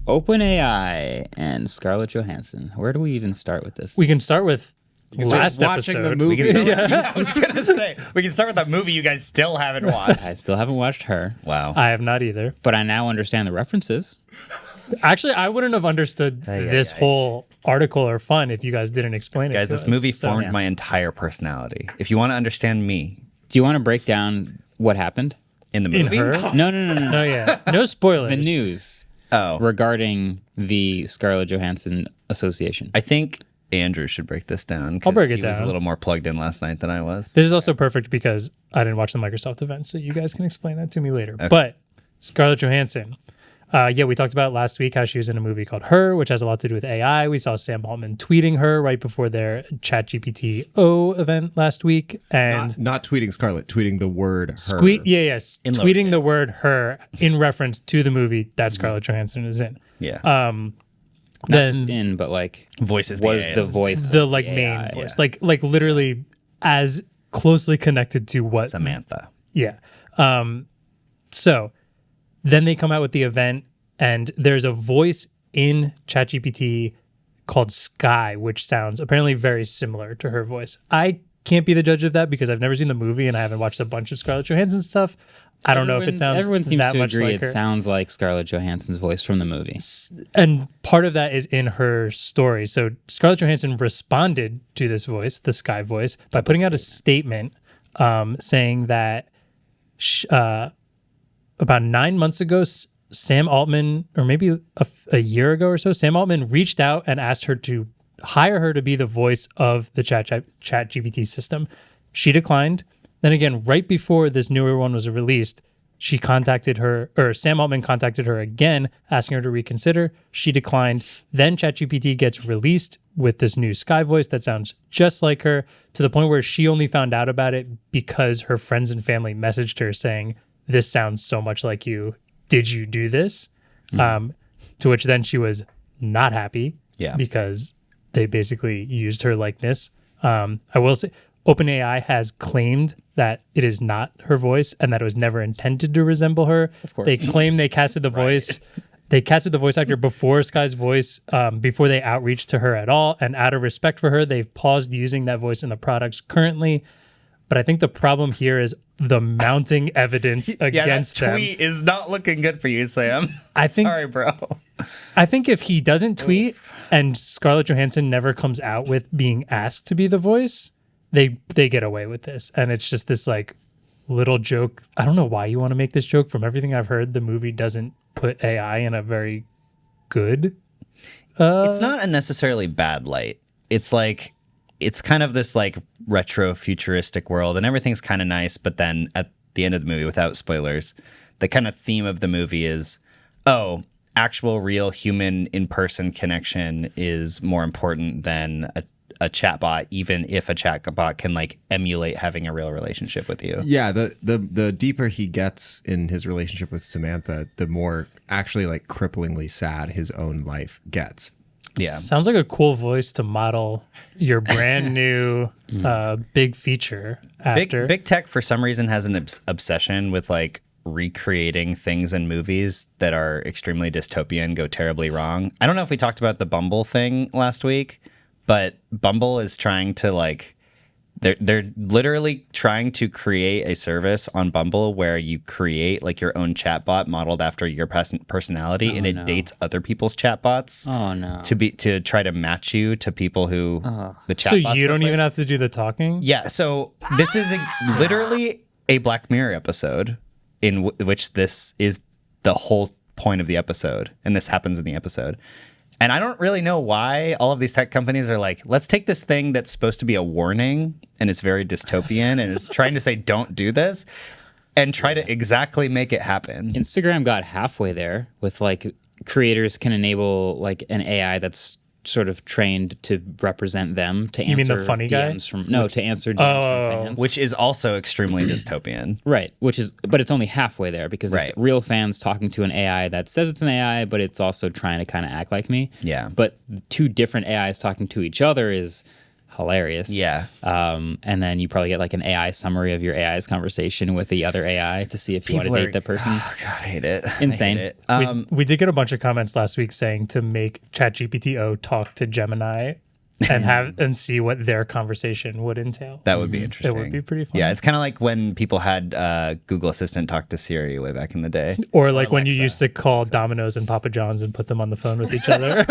OpenAI and Scarlett Johansson. Where do we even start with this? We can start with last watching episode. the movie. I was gonna say we can start with that movie you guys still haven't watched. I still haven't watched her, Wow. I have not either. but I now understand the references. Actually, I wouldn't have understood this whole article or fun if you guys didn't explain it Guys, to this us. movie So, formed my entire personality. If you want to understand me Do you want to break down what happened? in the in movie, her. No. No, yeah, no spoilers. The news oh, regarding the Scarlett Johansson association. I think Andrew should break this down. I'll break it He was a down. little more plugged in last night than I was. This is also perfect because I didn't watch the Microsoft event, so you guys can explain that to me later. But Scarlett Johansson, we talked about last week how she was in a movie called Her, which has a lot to do with AI. We saw Sam Altman tweeting her right before their ChatGPT O event last week, and Not tweeting Scarlett, tweeting the word her. tweeting the word "her" in reference to the movie that Scarlett Johansson is in. Yeah. Not then just in, but like Voices was AI the assistant. voice the of like the main AI, voice, yeah. like literally as closely connected to what Samantha. Yeah. So then they come out with the event, and there's a voice in ChatGPT called Sky, which sounds apparently very similar to her voice. I can't be the judge of that because I've never seen the movie and I haven't watched a bunch of Scarlett Johansson stuff. I don't know if it sounds Everyone seems that to much agree like it her. sounds like Scarlett Johansson's voice from the movie. And part of that is in her story. So Scarlett Johansson responded to this voice, the Sky voice, by putting out a statement saying that about 9 months ago, Sam Altman, or maybe a year ago or so, Sam Altman reached out and asked her to hire her to be the voice of the ChatGPT system. She declined. Then again, right before this newer one was released, she contacted her, or Sam Altman contacted her again, asking her to reconsider. She declined. Then ChatGPT gets released with this new Sky voice that sounds just like her, to the point where she only found out about it because her friends and family messaged her saying, "This sounds so much like you. Did you do this?" To which then she was not happy because they basically used her likeness. I will say, OpenAI has claimed that it is not her voice and that it was never intended to resemble her. Of course. They claim they casted the voice. They casted the voice actor before Sky's voice, before they outreached to her at all. And out of respect for her, they've paused using that voice in the products currently. But I think the problem here is the mounting evidence against that them. tweet is not looking good for you, Sam. I think- Sorry, bro. I think if he doesn't tweet and Scarlett Johansson never comes out with being asked to be the voice, they get away with this. And it's just this like little joke. I don't know why you want to make this joke. From everything I've heard, the movie doesn't put AI in a very good. It's not a necessarily bad light. It's like, it's kind of this like retro futuristic world and everything's kind of nice. But then at the end of the movie, without spoilers, the kind of theme of the movie is, actual real human in-person connection is more important than a chatbot, even if a chatbot can like emulate having a real relationship with you. Yeah, the deeper he gets in his relationship with Samantha, the more actually like cripplingly sad his own life gets. Yeah. Sounds like a cool voice to model your brand new big feature after. Big tech for some reason has an obsession with like recreating things in movies that are extremely dystopian, go terribly wrong. I don't know if we talked about the Bumble thing last week, but Bumble is trying to like, they're literally trying to create a service on Bumble where you create like your own chatbot modeled after your personality, and it dates other people's chatbots. Oh no! To try to match you to people who the So chatbots. you don't work even with. have to do the talking? Yeah. So this is literally a Black Mirror episode in which this is the whole point of the episode, and this happens in the episode. And I don't really know why all of these tech companies are like, let's take this thing that's supposed to be a warning and it's very dystopian and it's trying to say, don't do this, and try to exactly make it happen. Instagram got halfway there with like creators can enable like an AI that's sort of trained to represent them to You mean answer the funny guy? DMs to answer DMs from fans. Which is also extremely dystopian. Right, but it's only halfway there because it's Right. real fans talking to an AI that says it's an AI, but it's also trying to kind of act like me. Yeah. But two different AIs talking to each other is hilarious. Yeah. And then you probably get like an AI summary of your AI's conversation with the other AI to see if you want to date the person. Oh, God, I hate it. Insane. I hate it. We did get a bunch of comments last week saying to make ChatGPT-O talk to Gemini and see what their conversation would entail. That would be interesting. It would be pretty fun. Yeah, it's kind of like when people had Google Assistant talk to Siri way back in the day. Or like when you used to call Domino's and Papa John's and put them on the phone with each other.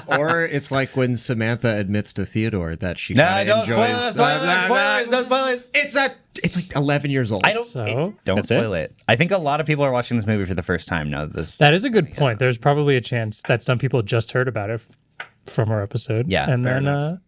Or it's like when Samantha admits to Theodore that she No, kinda don't enjoys. spoilers, no spoilers. It's like 11 years old. Don't That's spoil it. I think a lot of people are watching this movie for the first time now. That is a good point. There's probably a chance that some people just heard about it from our episode. Yeah, And fair then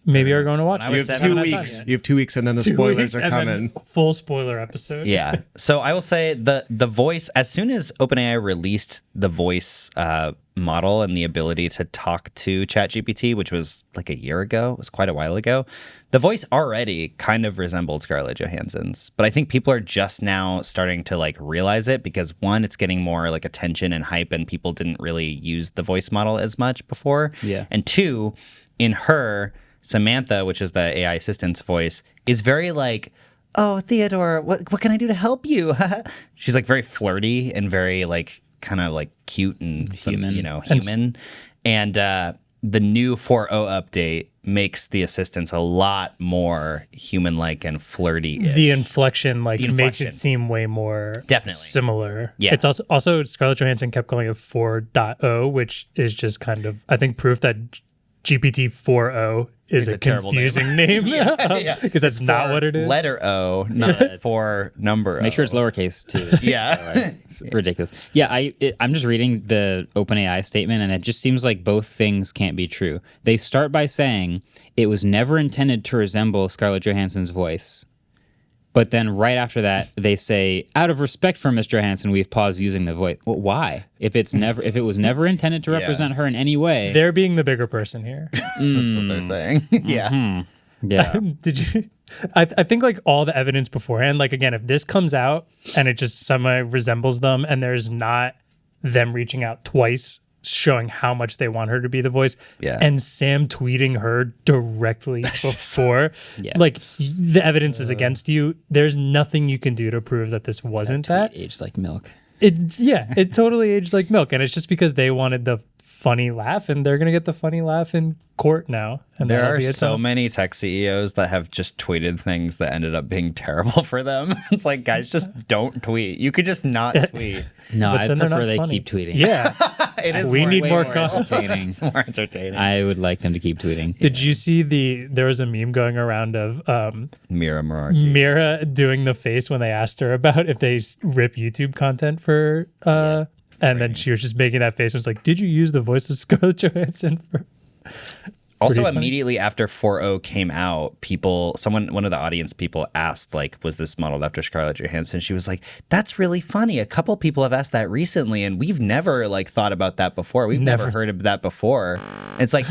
maybe are going to watch I it. was You have seven, 2 I'm not weeks. done You have 2 weeks, and then the 2 spoilers weeks are and then coming. full spoiler episode. Yeah. So I will say the voice, as soon as OpenAI released the voice model and the ability to talk to ChatGPT, which was like a year ago, it was quite a while ago, the voice already kind of resembled Scarlett Johansson's. But I think people are just now starting to like realize it because one, it's getting more like attention and hype, and people didn't really use the voice model as much before. Yeah. And two, in her, Samantha, which is the AI assistant's voice, is very like, oh, Theodore, what can I do to help you? She's like very flirty and very like kind of like cute and Human. human. And the new 4.0 update makes the assistants a lot more human-like and flirty. The inflection makes inflection. it seem way more Definitely. similar. Yeah. It's also Scarlett Johansson kept calling it 4.0, which is just kind of, I think, proof that GPT 4.0 is a terrible name. confusing name. Because that's not what it is. Letter O, not for number O. Make sure it's lowercase too. Yeah. It's ridiculous. Yeah, I'm just reading the OpenAI statement, and it just seems like both things can't be true. They start by saying it was never intended to resemble Scarlett Johansson's voice. But then right after that, they say, out of respect for Ms. Johansson, we've paused using the voice. Well, why? If it was never intended to represent her in any way. They're being the bigger person here. That's what they're saying. Yeah. Yeah. Did you? I think like all the evidence beforehand, like again, if this comes out and it just semi resembles them and there's not them reaching out twice showing how much they want her to be the voice, and Sam tweeting her directly before, like the evidence is against you. There's nothing you can do to prove that this wasn't that. Aged like milk. It totally aged like milk, and it's just because they wanted the funny laugh, and they're gonna get the funny laugh in court now. And There that'll are be it. so many tech CEOs that have just tweeted things that ended up being terrible for them. It's like, guys, just don't tweet. You could just not tweet. No, But I then they're prefer not they funny. keep tweeting. Yeah. It is We need Way more content. entertaining. It's more entertaining. I would like them to keep tweeting. Did you see there was a meme going around of Mira Morarki. Mira doing the face when they asked her about if they rip YouTube content for and then she was just making that face and was like, did you use the voice of Scarlett Johansson for Also, Pretty funny. immediately after 4.0 came out, one of the audience people asked, like, was this modeled after Scarlett Johansson? She was like, that's really funny. A couple people have asked that recently, and we've never, like, thought about that before. We've never heard of that before. And it's like,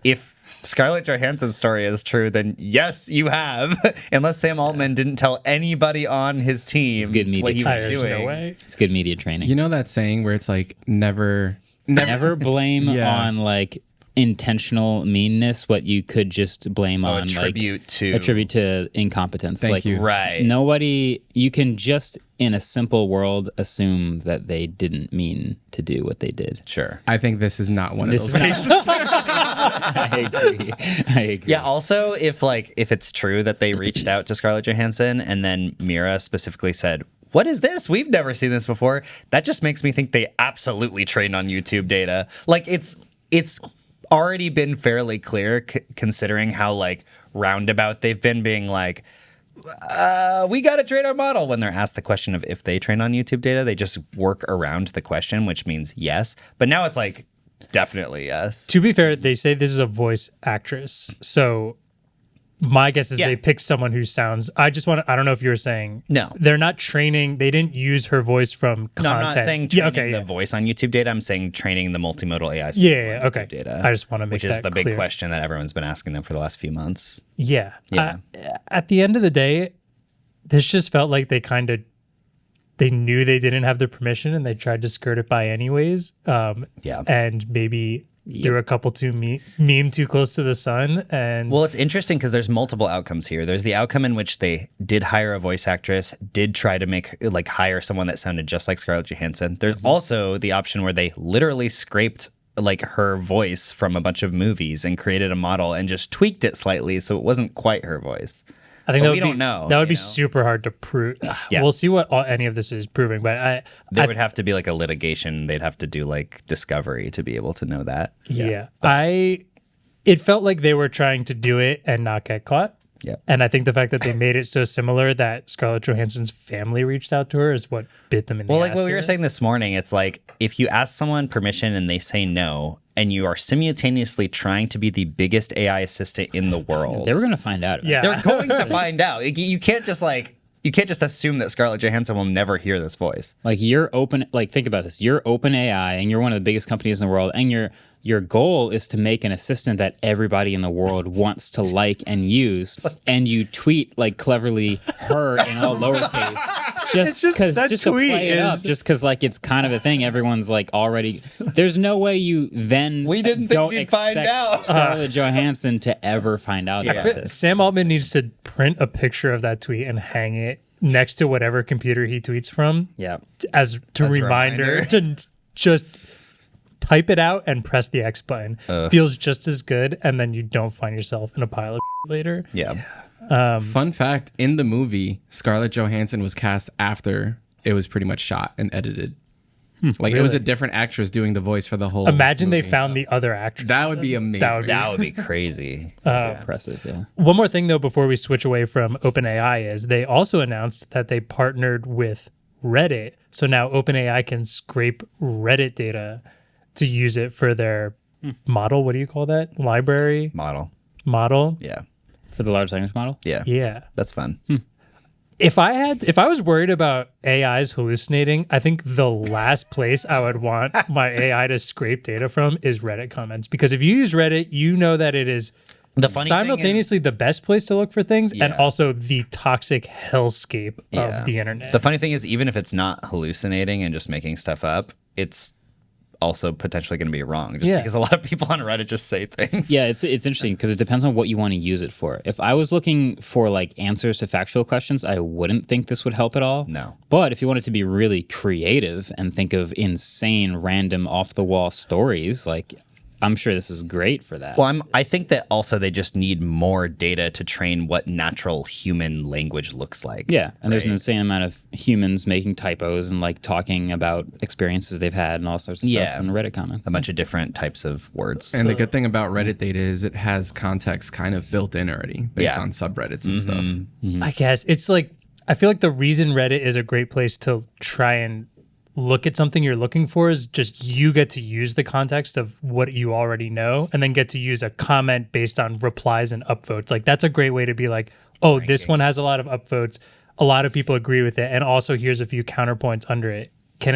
if Scarlett Johansson's story is true, then yes, you have. Unless Sam Altman didn't tell anybody on his team It's good media what he was There's doing. no way. It's good media training. You know that saying where it's like never Never blame Yeah. on like intentional meanness what you could just blame on attribute to incompetence. Thank like you. Right. Nobody, you can just in a simple world assume that they didn't mean to do what they did. Sure. I think this is not one of This those is cases. I agree. Yeah, also if it's true that they reached out to Scarlett Johansson and then Mira specifically said, what is this? We've never seen this before. That just makes me think they absolutely trained on YouTube data. Like it's already been fairly clear considering how like roundabout they've been being like, we got to train our model. When they're asked the question of if they train on YouTube data, they just work around the question, which means yes. But now it's like, definitely yes. To be fair, they say this is a voice actress. So my guess is they picked someone who sounds, I don't know if you were saying, No. they're not training, they didn't use her voice from content. No, I'm not saying training the voice on YouTube data. I'm saying training the multimodal AI system on YouTube data. I just want to make which that is the big clear. question that everyone's been asking them for the last few months. Yeah. Yeah. At the end of the day, this just felt like they knew they didn't have the permission and they tried to skirt it by anyways. Yeah. And maybe threw a couple meme too close to the sun. And Well, it's interesting because there's multiple outcomes here. There's the outcome in which they did hire a voice actress, did try to hire someone that sounded just like Scarlett Johansson. There's also the option where they literally scraped like her voice from a bunch of movies and created a model and just tweaked it slightly so it wasn't quite her voice. I think we don't know. That would be super hard to prove. Yeah. We'll see what any of this is proving, but There would have to be like a litigation. They'd have to do like discovery to be able to know that. Yeah. It felt like they were trying to do it and not get caught. Yeah. And I think the fact that they made it so similar that Scarlett Johansson's family reached out to her is what bit them in the ass. Well, like what we were here. saying this morning, it's like if you ask someone permission and they say no, and you are simultaneously trying to be the biggest AI assistant in the world, They were going to find out. Yeah. they're going to find out. You can't just assume that Scarlett Johansson will never hear this voice. Like think about this. You're OpenAI and you're one of the biggest companies in the world, and your goal is to make an assistant that everybody in the world wants to like and use, and you tweet like cleverly her in all lowercase just to play it up, just because like it's kind of a thing. Everyone's like already. There's no way you then We didn't think don't she'd expect find out. Scarlett Johansson to ever find out about this. Sam Altman needs to print a picture of that tweet and hang it next to whatever computer he tweets from. Yeah. As a reminder to just type it out and press the X button. Feels just as good, and then you don't find yourself in a pile of later. Yeah. Fun fact, in the movie, Scarlett Johansson was cast after it was pretty much shot and edited. Like it was a different actress doing the voice for the whole Imagine movie. they found the other actress. That would be amazing. That would be crazy. Impressive, yeah. One more thing, though, before we switch away from OpenAI is they also announced that they partnered with Reddit. So now OpenAI can scrape Reddit data to use it for their model. What do you call that? Library? Model? Yeah. For the large language model? Yeah. Yeah. That's fun. If I was worried about AIs hallucinating, I think the last place I would want my AI to scrape data from is Reddit comments. Because if you use Reddit, you know that it is The funny thing simultaneously the best place to look for things and Yeah. also the toxic hellscape Yeah. of the internet. The funny thing is, even if it's not hallucinating and just making stuff up, it's also potentially going to be wrong just Yeah. because a lot of people on Reddit just say things. Yeah, it's interesting because it depends on what you want to use it for. If I was looking for like answers to factual questions, I wouldn't think this would help at all. No. But if you want it to be really creative and think of insane, random, off the wall stories, like I'm sure this is great for that. Well, I think that also they just need more data to train what natural human language looks like. Yeah, and there's an insane amount of humans making typos and like talking about experiences they've had and all sorts of Yeah. stuff in Reddit comments. A bunch of different types of words. And the good thing about Reddit data is it has context kind of built in already based Yeah. on subreddits and stuff. I guess it's like I feel like the reason Reddit is a great place to try and look at something you're looking for is just you get to use the context of what you already know and then get to use a comment based on replies and upvotes. Like that's a great way to be like, oh, this one has a lot of upvotes. A lot of people agree with it. And also here's a few counterpoints under it. Can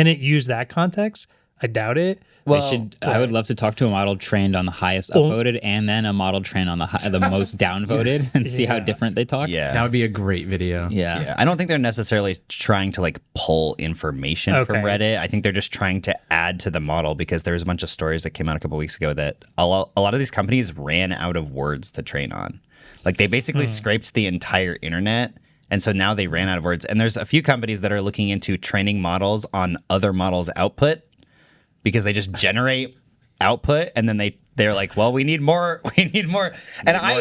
it use that context? I doubt it. I would love to talk to a model trained on the highest upvoted and then a model trained on the most downvoted and see how different they talk. Yeah. That would be a great video. Yeah. Yeah, I don't think they're necessarily trying to like pull information from Okay. Reddit. I think they're just trying to add to the model because there was a bunch of stories that came out a couple weeks ago that a lot of these companies ran out of words to train on. Like they basically scraped the entire internet. And so now they ran out of words. And there's a few companies that are looking into training models on other models' output because they just generate output and then they're like, well, we need more. And More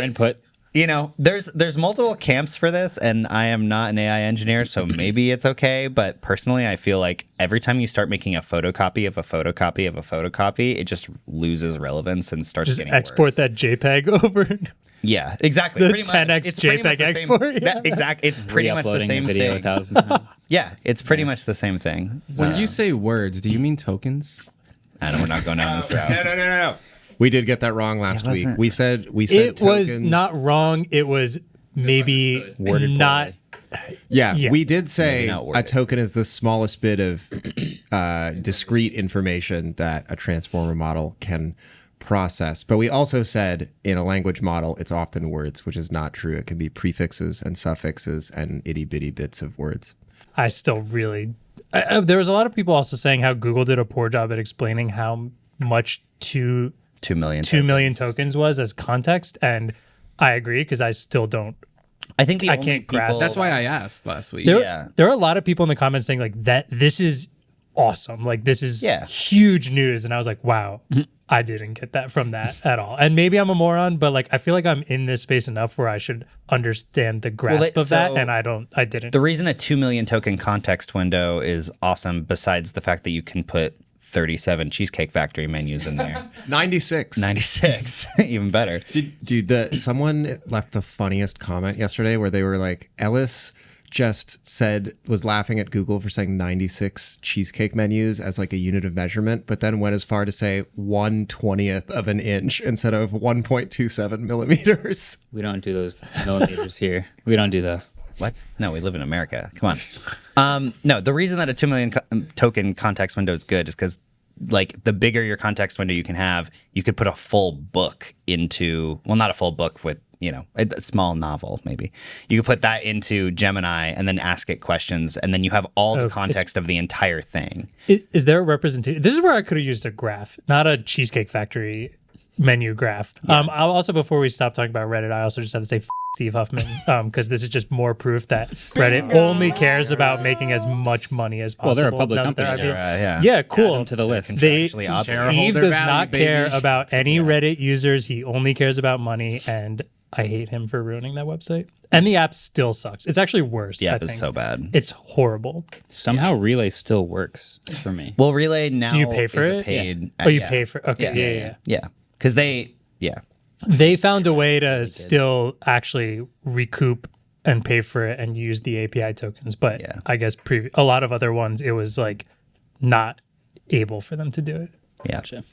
input. You know, there's multiple camps for this, and I am not an AI engineer, so maybe it's okay. But personally, I feel like every time you start making a photocopy of a photocopy of a photocopy, it just loses relevance and starts Just getting export worse. that JPEG over. Yeah, exactly. The Pretty much. 10x It's pretty much JPEG the same- export, yeah. Exactly. It's pretty much the Re-uploading same a video thing. 1,000 times. Yeah, it's pretty much the same thing. When you say words, do you mean tokens? I know we're not going down this route. No. We did get that wrong last week. wasn't- We said It was tokens. not wrong. It was maybe Worded not. Yeah, Yeah. we did say Maybe not a worded. token is the smallest bit of discrete information that a transformer model can process. But we also said in a language model, it's often words, which is not true. It can be prefixes and suffixes and itty bitty bits of words. I still really. There was a lot of people also saying how Google did a poor job at explaining how much 2 2 million. 2 million tokens was as context, and I agree because I still don't. I think I can't grasp. That's why I asked last week. There are a lot of people in the comments saying like that this is awesome, like this is huge news, and I was like, wow, I didn't get that from that at all. And maybe I'm a moron, but like I feel like I'm in this space enough where I should understand the grasp of that, and I didn't. The reason a 2 million token context window is awesome, besides the fact that you can put 37 Cheesecake Factory menus in there. 96. 96, even better. Dude, someone left the funniest comment yesterday where they were like, Ellis just was laughing at Google for saying 96 cheesecake menus as like a unit of measurement, but then went as far to say 1/20th of an inch instead of 1.27 millimeters. We don't do those millimeters here. We don't do those. What? No, we live in America. Come on. No, the reason that a 2 million token context window is good is because, like, the bigger your context window you can have, you could put a full book into, well, not a full book with, you know, a small novel, maybe. You could put that into Gemini and then ask it questions, and then you have all the context of the entire thing. Is there a representation? This is where I could have used a graph, not a Cheesecake Factory menu graph. I'll also, before we stop talking about Reddit, I also just have to say Steve Huffman, because this is just more proof that Reddit only cares about making as much money as possible. Well, they're a public company. Yeah, cool. Add them to the list. Steve Shareholder does value, not care baby. about any Reddit users. He only cares about money, and I hate him for ruining that website. And the app still sucks. It's actually worse. Yeah, I it's think. so bad. It's horrible. Somehow Relay still works for me. Well, Relay now Do you pay for is it? paid. Oh, you pay for okay. Yeah. Because They found a way to still actually recoup and pay for it and use the API tokens. But I guess a lot of other ones, it was like not able for them to do it. Yeah. Gotcha.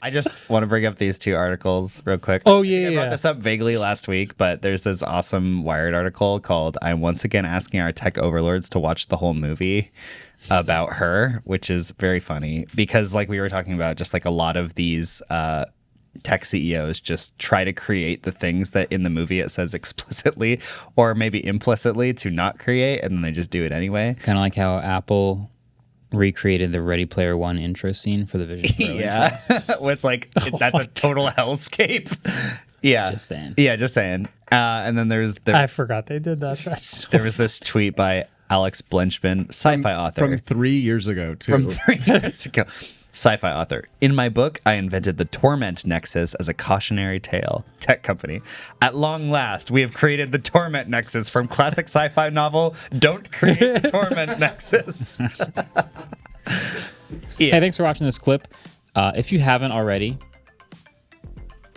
I just want to bring up these two articles real quick. Oh, I brought this up vaguely last week, but there's this awesome Wired article called "I'm once again asking our tech overlords to watch the whole movie" about her, which is very funny because, like we were talking about, just like a lot of these tech CEOs just try to create the things that in the movie it says explicitly or maybe implicitly to not create, and then they just do it anyway. Kind of like how Apple recreated the Ready Player One intro scene for the Vision Pro. Yeah. It's like, that's a total hellscape. Yeah. Just saying. Yeah, just saying. And then I forgot they did that. That's so there was this tweet by Alex Blenchman, sci-fi author. From 3 years ago, too. From 3 years ago. Sci-fi author. In my book, I invented the Torment Nexus as a cautionary tale. Tech company. At long last, we have created the Torment Nexus from classic sci-fi novel Don't Create the Torment Nexus. Hey, thanks for watching this clip. If you haven't already,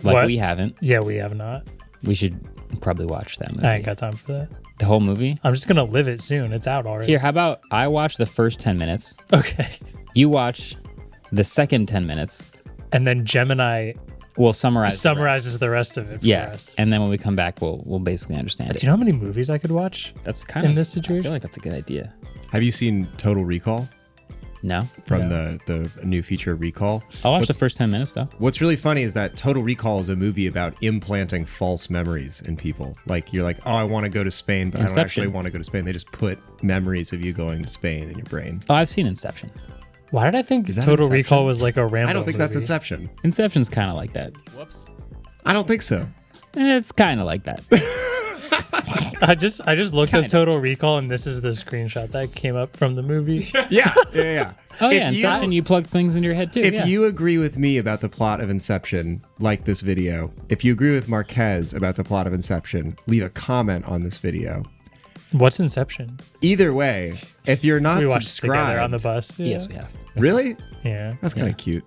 we haven't, Yeah, we have not. we should probably watch that movie. I ain't got time for that. The whole movie? I'm just going to live it soon. It's out already. Here, how about I watch the first 10 minutes, Okay. you watch the second 10 minutes, And then Gemini we'll summarize summarizes the rest of it for us. and then when we come back, we'll basically understand Do it. you know how many movies I could watch? That's kind in of this I situation? feel like that's a good idea. Have you seen Total Recall No? from the new feature Recall? I'll watch the first 10 minutes, though. What's really funny is that Total Recall is a movie about implanting false memories in people. Like, you're like, oh, I want to go to Spain, but I don't Inception. actually want to go to Spain. They just put memories of you going to Spain in your brain. Oh, I've seen Inception. Why did I think that Total Inception? Recall was like a Rambo I don't think that's movie? Inception. Inception's kind of like that. I don't think so. It's kind of like that. I just looked up Total Recall, and this is the screenshot that came up from the movie. Yeah. Oh, yeah, If Inception, you plug things into your head, too. If you agree with me about the plot of Inception, like this video. If you agree with Marques about the plot of Inception, leave a comment on this video. What's Inception? Either way, if you're not We watched it together subscribed, on the bus. Yeah. Yes, we have. really? Yeah. That's kind of cute.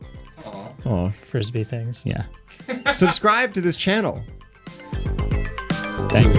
Aw. Frisbee things. Yeah. Subscribe to this channel. Thanks.